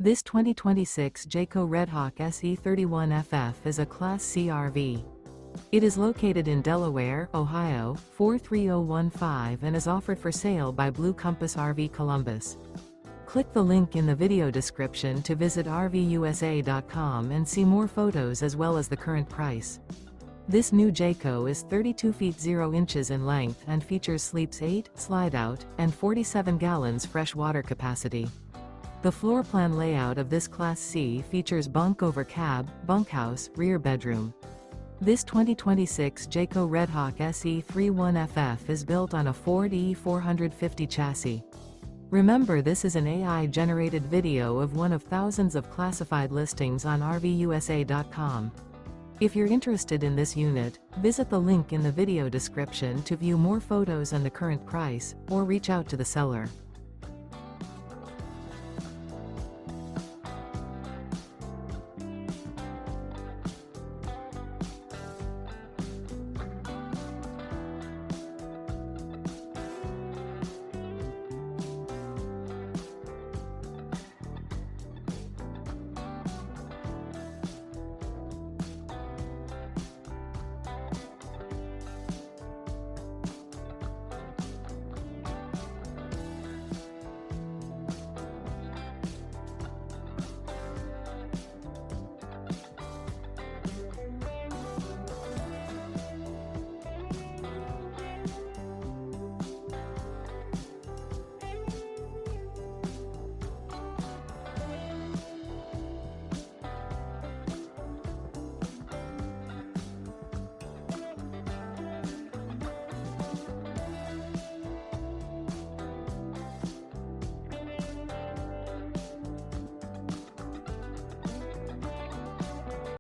This 2026 Jayco Redhawk SE 31FF is a Class C RV. It is located in Delaware, Ohio, 43015 and is offered for sale by Blue Compass RV Columbus. Click the link in the video description to visit RVUSA.com and see more photos as well as the current price. This new Jayco is 32 feet 0 inches in length and features sleeps 8, Slideout, and 47 gallons fresh water capacity. The floor plan layout of this Class C features bunk over cab, bunkhouse, rear bedroom. This 2026 Jayco Redhawk SE 31FF is built on a Ford E450 chassis. Remember, this is an AI-generated video of one of thousands of classified listings on RVUSA.com. If you're interested in this unit, visit the link in the video description to view more photos and the current price, or reach out to the seller.